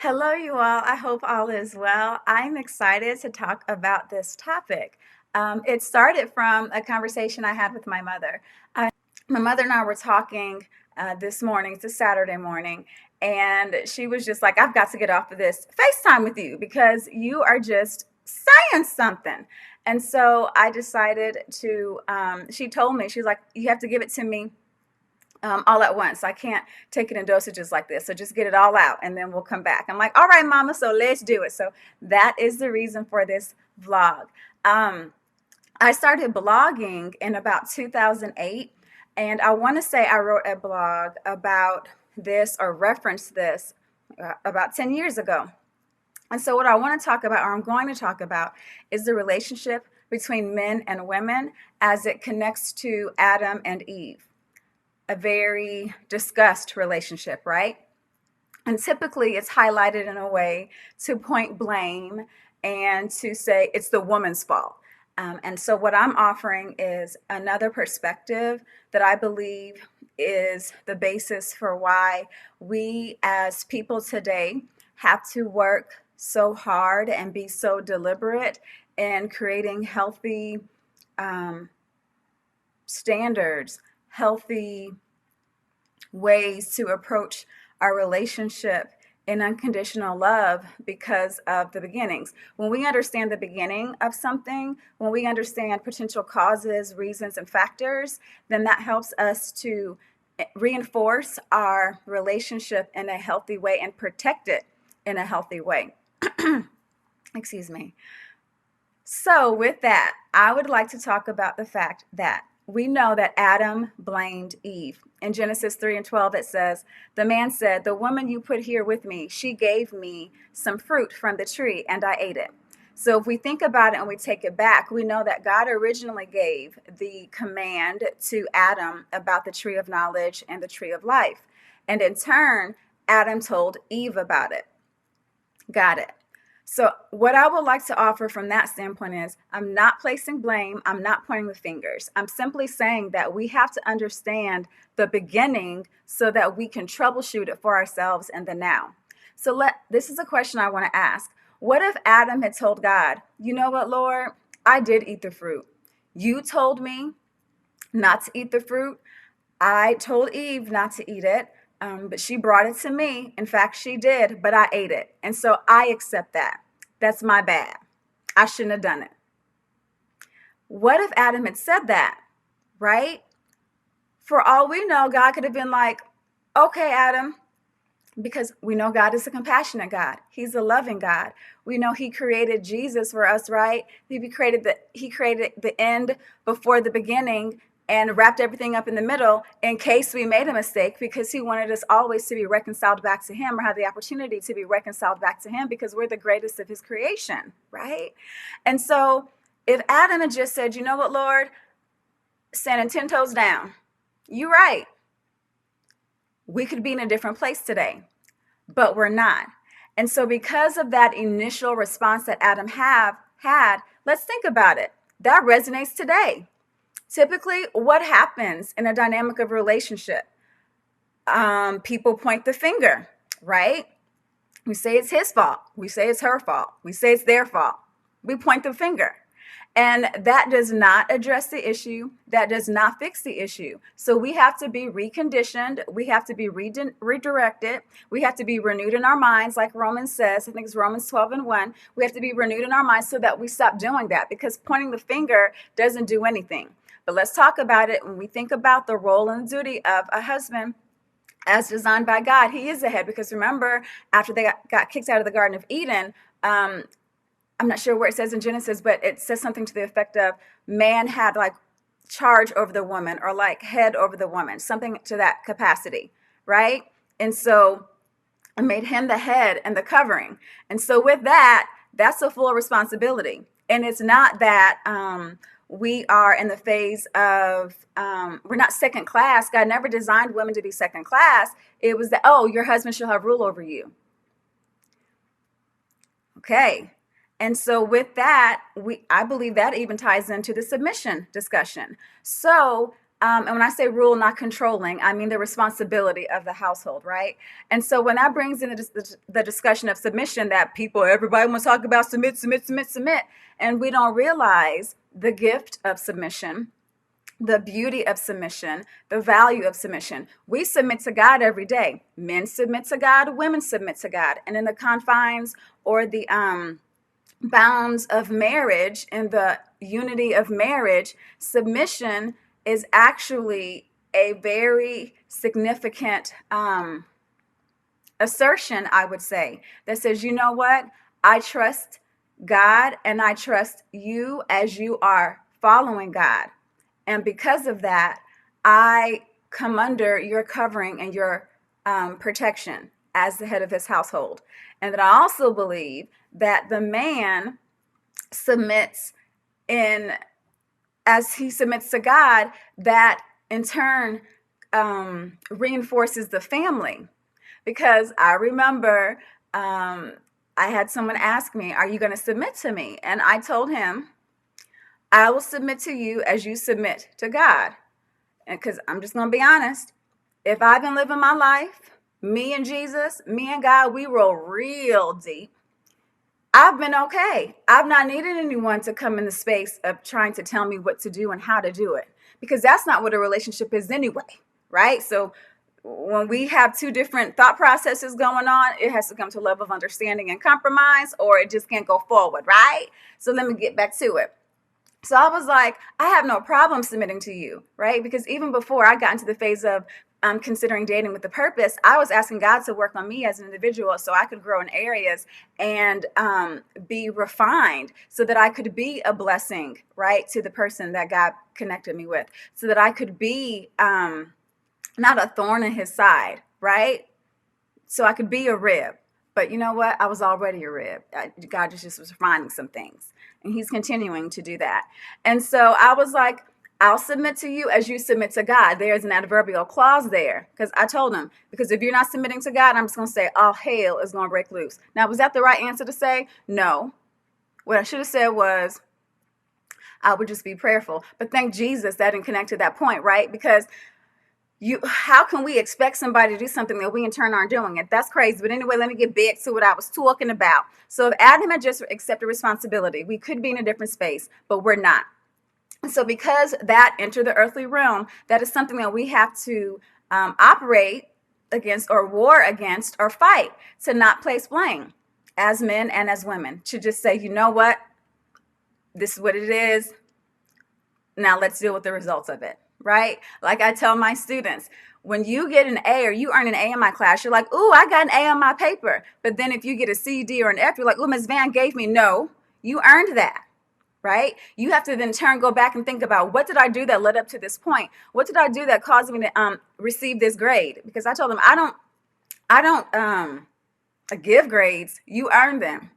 Hello, you all. I hope all is well. I'm excited to talk about this topic. It started from a conversation I had with my mother. My mother and I were talking this morning. It's a Saturday morning. And she was just like, I've got to get off of this FaceTime with you because you are just saying something. And so I decided she told me, she's like, you have to give it to me all at once. I can't take it in dosages like this. So just get it all out and then we'll come back. I'm like, all right, mama, so let's do it. So that is the reason for this vlog. I started blogging in about 2008. And I want to say I wrote a blog about this or referenced this about 10 years ago. And so what I want to talk about, or I'm going to talk about, is the relationship between men and women as it connects to Adam and Eve. A very discussed relationship, right? And typically it's highlighted in a way to point blame and to say it's the woman's fault. And so what I'm offering is another perspective that I believe is the basis for why we as people today have to work so hard and be so deliberate in creating healthy standards, healthy ways to approach our relationship in unconditional love because of the beginnings. When we understand the beginning of something, when we understand potential causes, reasons, and factors, then that helps us to reinforce our relationship in a healthy way and protect it in a healthy way. Excuse me. So with that, I would like to talk about the fact that we know that Adam blamed Eve. In Genesis 3:12, it says, the man said, the woman you put here with me, she gave me some fruit from the tree and I ate it. So if we think about it and we take it back, we know that God originally gave the command to Adam about the tree of knowledge and the tree of life. And in turn, Adam told Eve about it. Got it. So what I would like to offer from that standpoint is I'm not placing blame. I'm not pointing the fingers. I'm simply saying that we have to understand the beginning so that we can troubleshoot it for ourselves in the now. So this is a question I want to ask. What if Adam had told God, you know what, Lord, I did eat the fruit. You told me not to eat the fruit. I told Eve not to eat it. But she brought it to me. In fact, she did, but I ate it. And so I accept that. That's my bad. I shouldn't have done it. What if Adam had said that, right? For all we know, God could have been like, okay, Adam, because we know God is a compassionate God. He's a loving God. We know he created Jesus for us, right? He created the end before the beginning and wrapped everything up in the middle in case we made a mistake, because he wanted us always to be reconciled back to him, or have the opportunity to be reconciled back to him, because we're the greatest of his creation, right? And so if Adam had just said, you know what, Lord, standing 10 toes down, you're right, we could be in a different place today, but we're not. And so because of that initial response that Adam had, let's think about it. That resonates today. Typically, what happens in a dynamic of relationship? People point the finger, right? We say it's his fault. We say it's her fault. We say it's their fault. We point the finger. And that does not address the issue. That does not fix the issue. So we have to be reconditioned. We have to be redirected. We have to be renewed in our minds, like Romans says. I think it's Romans 12:1. We have to be renewed in our minds so that we stop doing that, because pointing the finger doesn't do anything. But let's talk about it. When we think about the role and duty of a husband as designed by God, he is the head. Because remember, after they got kicked out of the Garden of Eden, I'm not sure where it says in Genesis, but it says something to the effect of man had like charge over the woman, or like head over the woman, something to that capacity, right? And so it made him the head and the covering. And so with that, that's a full responsibility. And it's not that we are in the phase of, we're not second class. God never designed women to be second class. It was that, oh, your husband shall have rule over you. Okay. And so with that, I believe that even ties into the submission discussion. So And when I say rule, not controlling, I mean the responsibility of the household, right? And so when that brings in the discussion of submission, that everybody wants to talk about submit, submit, submit, submit, and we don't realize the gift of submission, the beauty of submission, the value of submission. We submit to God every day. Men submit to God, women submit to God. And in the confines or the bounds of marriage, in the unity of marriage, submission is actually a very significant assertion, I would say, that says, you know what? I trust God and I trust you as you are following God. And because of that, I come under your covering and your protection as the head of his household. And that I also believe that the man submits as he submits to God, that in turn reinforces the family. Because I remember I had someone ask me, are you going to submit to me? And I told him, I will submit to you as you submit to God. And because I'm just going to be honest, if I've been living my life, me and Jesus, me and God, we roll real deep. I've been okay. I've not needed anyone to come in the space of trying to tell me what to do and how to do it, because that's not what a relationship is anyway, right? So when we have two different thought processes going on, it has to come to a level of understanding and compromise, or it just can't go forward, right? So let me get back to it. So I was like, I have no problem submitting to you, right? Because even before I got into the phase of considering dating with a purpose, I was asking God to work on me as an individual so I could grow in areas and be refined so that I could be a blessing, right, to the person that God connected me with, so that I could be not a thorn in his side, right? So I could be a rib. But you know what? I was already a rib. God just was refining some things. And he's continuing to do that. And so I was like, I'll submit to you as you submit to God. There's an adverbial clause there. Because I told him, because if you're not submitting to God, I'm just going to say, all hell is going to break loose. Now, was that the right answer to say? No. What I should have said was, I would just be prayerful. But thank Jesus that didn't connect to that point, right? Because how can we expect somebody to do something that we in turn aren't doing it? That's crazy. But anyway, let me get back to what I was talking about. So if Adam had just accepted responsibility, we could be in a different space, but we're not. And so because that entered the earthly realm, that is something that we have to operate against, or war against, or fight, to not place blame as men and as women, to just say, you know what, this is what it is. Now let's deal with the results of it. Right? Like I tell my students, when you get an A or you earn an A in my class, you're like, ooh, I got an A on my paper. But then if you get a C, D, or an F, you're like, ooh, Ms. Van gave me. No, you earned that, right? You have to then go back and think about, what did I do that led up to this point? What did I do that caused me to receive this grade? Because I told them, I don't give grades. You earn them.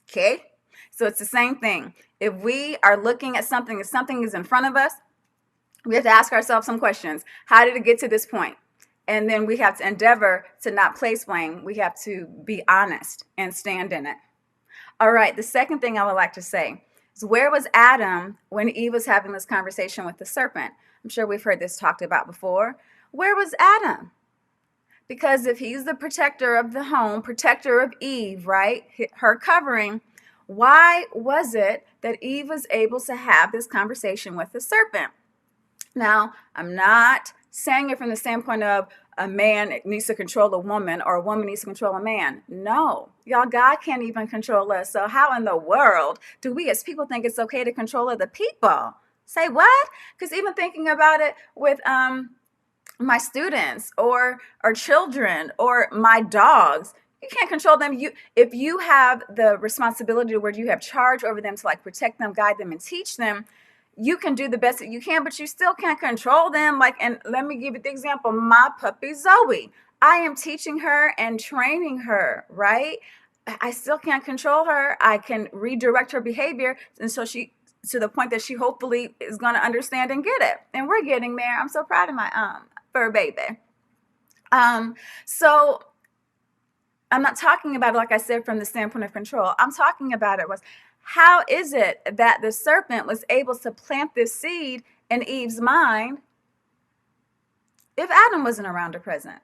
Okay? So it's the same thing. If we are looking at something, if something is in front of us, we have to ask ourselves some questions. How did it get to this point? And then we have to endeavor to not place blame. We have to be honest and stand in it. All right, the second thing I would like to say is, where was Adam when Eve was having this conversation with the serpent? I'm sure we've heard this talked about before. Where was Adam? Because if he's the protector of the home, protector of Eve, right, her covering, why was it that Eve was able to have this conversation with the serpent? Now, I'm not saying it from the standpoint of a man needs to control a woman or a woman needs to control a man. No, y'all, God can't even control us. So how in the world do we as people think it's okay to control other people? Say what? Because even thinking about it with my students or children or my dogs, you can't control them. If you have the responsibility to where you have charge over them to like protect them, guide them, and teach them, you can do the best that you can, but you still can't control them. Like, and let me give you the example, my puppy Zoe. I am teaching her and training her, right? I still can't control her. I can redirect her behavior, and so she, to the point that she hopefully is going to understand and get it. And we're getting there. I'm so proud of my fur baby. So I'm not talking about it, like I said, from the standpoint of control. I'm talking about it was, how is it that the serpent was able to plant this seed in Eve's mind if Adam wasn't around or present?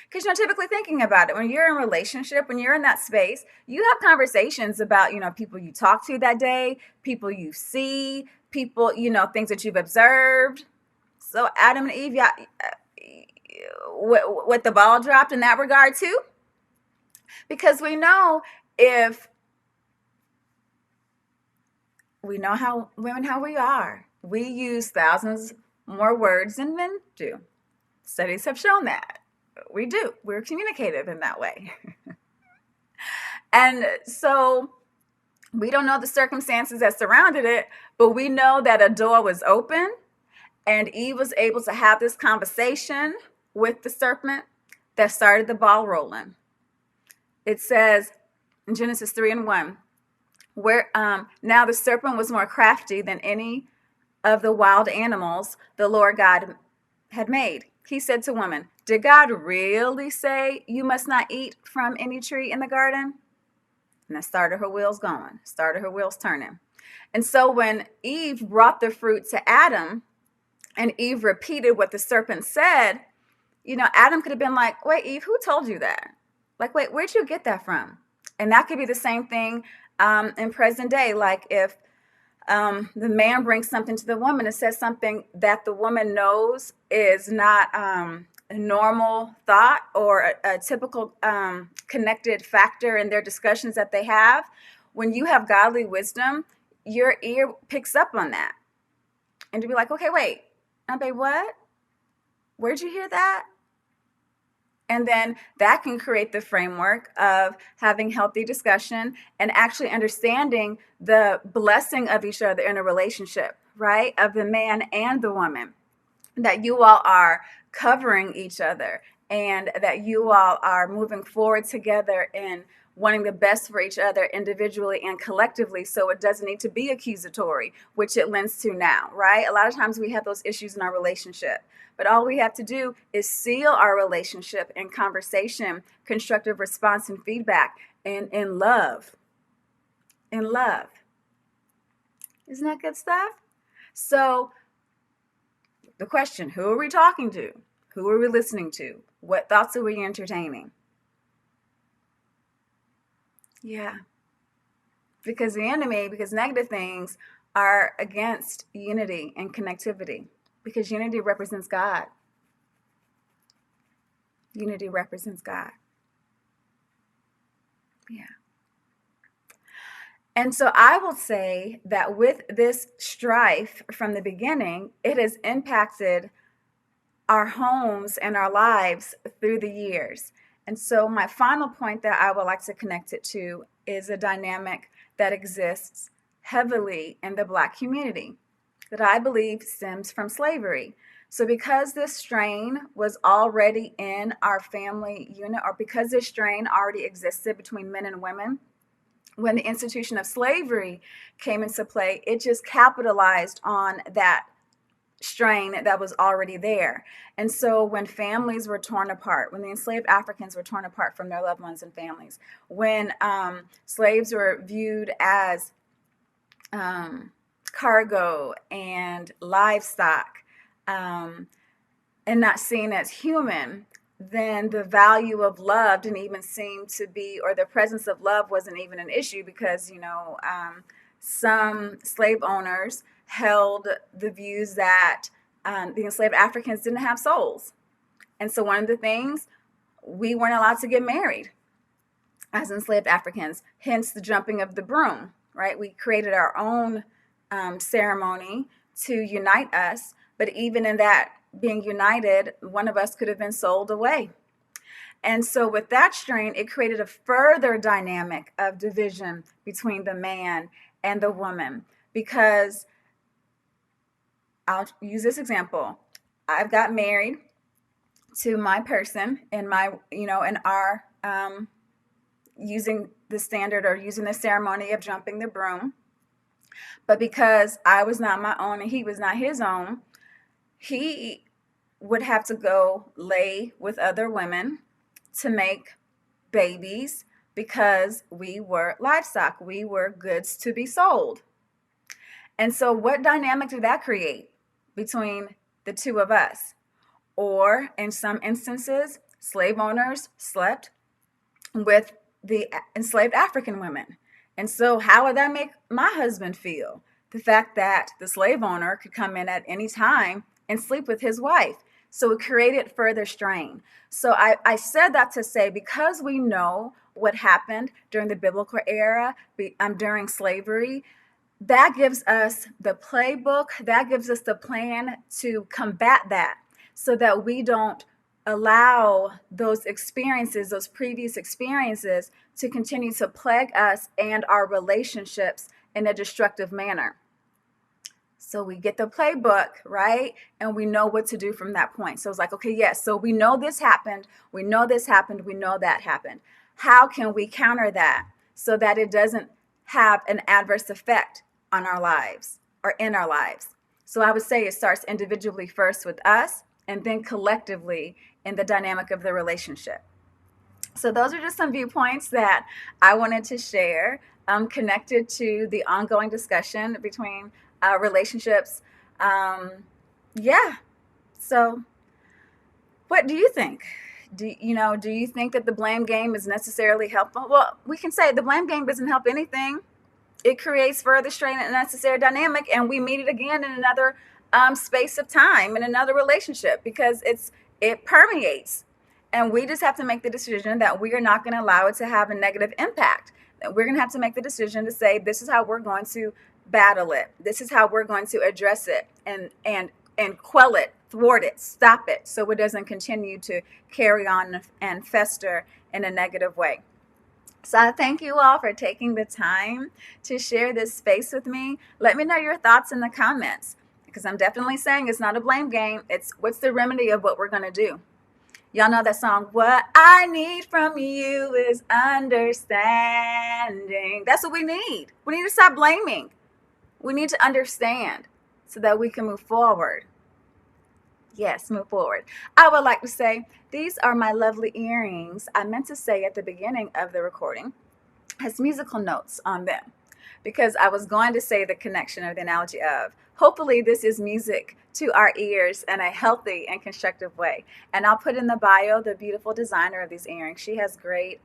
Because, typically thinking about it, when you're in a relationship, when you're in that space, you have conversations about, people you talk to that day, people you see, people, things that you've observed. So Adam and Eve, yeah, with the ball dropped in that regard too. Because we know how women, how we are. We use thousands more words than men do. Studies have shown that. We do. We're communicative in that way. And so we don't know the circumstances that surrounded it, but we know that a door was open and Eve was able to have this conversation with the serpent that started the ball rolling. It says in Genesis 3:1, where now the serpent was more crafty than any of the wild animals the Lord God had made. He said to woman, did God really say you must not eat from any tree in the garden? And that started her wheels going, started her wheels turning. And so when Eve brought the fruit to Adam and Eve repeated what the serpent said, Adam could have been like, wait, Eve, who told you that? Like, wait, where'd you get that from? And that could be the same thing in present day. Like if the man brings something to the woman and says something that the woman knows is not a normal thought or a typical connected factor in their discussions that they have. When you have godly wisdom, your ear picks up on that. And to be like, okay, wait, babe, what? Where'd you hear that? And then that can create the framework of having healthy discussion and actually understanding the blessing of each other in a relationship, right? Of the man and the woman, that you all are covering each other and that you all are moving forward together in wanting the best for each other individually and collectively, so it doesn't need to be accusatory, which it lends to now, right? A lot of times we have those issues in our relationship, but all we have to do is seal our relationship in conversation, constructive response and feedback, and in love. In love. Isn't that good stuff? So the question, who are we talking to? Who are we listening to? What thoughts are we entertaining? Yeah. Because negative things are against unity and connectivity. Because unity represents God. Unity represents God. Yeah. And so I will say that with this strife from the beginning, it has impacted our homes and our lives through the years. And so my final point that I would like to connect it to is a dynamic that exists heavily in the Black community that I believe stems from slavery. So because this strain was already in our family unit, or because this strain already existed between men and women, when the institution of slavery came into play, it just capitalized on that strain that was already there. And so when families were torn apart, when the enslaved Africans were torn apart from their loved ones and families, when slaves were viewed as cargo and livestock and not seen as human, then the value of love didn't even seem to be, or the presence of love wasn't even an issue, because some slave owners held the views that the enslaved Africans didn't have souls. And so one of the things, we weren't allowed to get married as enslaved Africans, hence the jumping of the broom, right? We created our own ceremony to unite us, but even in that being united, one of us could have been sold away. And so with that strain, it created a further dynamic of division between the man and the woman, because I'll use this example. I've got married to my person in our using the standard, or using the ceremony of jumping the broom. But because I was not my own and he was not his own, he would have to go lay with other women to make babies, because we were livestock. We were goods to be sold. And so what dynamic did that create between the two of us? or in some instances, slave owners slept with the enslaved African women. And so, how would that make my husband feel? The fact that the slave owner could come in at any time and sleep with his wife. So, it created further strain. So, I said that to say, because we know what happened during the biblical era, during slavery, that gives us the playbook, that gives us the plan to combat that so that we don't allow those experiences, those previous experiences, to continue to plague us and our relationships in a destructive manner. So we get the playbook, right? And we know what to do from that point. So it's like, okay, yes, so we know this happened. We know this happened. We know that happened. How can we counter that so that it doesn't have an adverse effect on our lives or in our lives? So I would say it starts individually first with us and then collectively in the dynamic of the relationship. So those are just some viewpoints that I wanted to share, connected to the ongoing discussion between relationships. Yeah. So what do you think? Do you think that the blame game is necessarily helpful? Well, we can say the blame game doesn't help anything. It creates further strain and unnecessary dynamic, and we meet it again in another space of time, in another relationship, because it permeates. And we just have to make the decision that we are not going to allow it to have a negative impact. We're going to have to make the decision to say, this is how we're going to battle it. This is how we're going to address it and quell it, thwart it, stop it, so it doesn't continue to carry on and fester in a negative way. So I thank you all for taking the time to share this space with me. Let me know your thoughts in the comments, because I'm definitely saying it's not a blame game. It's what's the remedy of what we're going to do. Y'all know that song, what I need from you is understanding. That's what we need. We need to stop blaming. We need to understand so that we can move forward. Yes, move forward. I would like to say, these are my lovely earrings. I meant to say at the beginning of the recording, has musical notes on them, because I was going to say the connection or the analogy of, hopefully this is music to our ears in a healthy and constructive way. And I'll put in the bio the beautiful designer of these earrings. She has great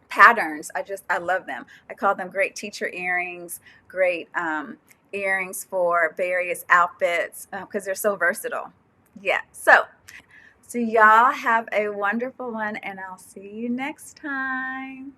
patterns. I love them. I call them great teacher earrings, great earrings for various outfits, because they're so versatile. Yeah. So y'all have a wonderful one, and I'll see you next time.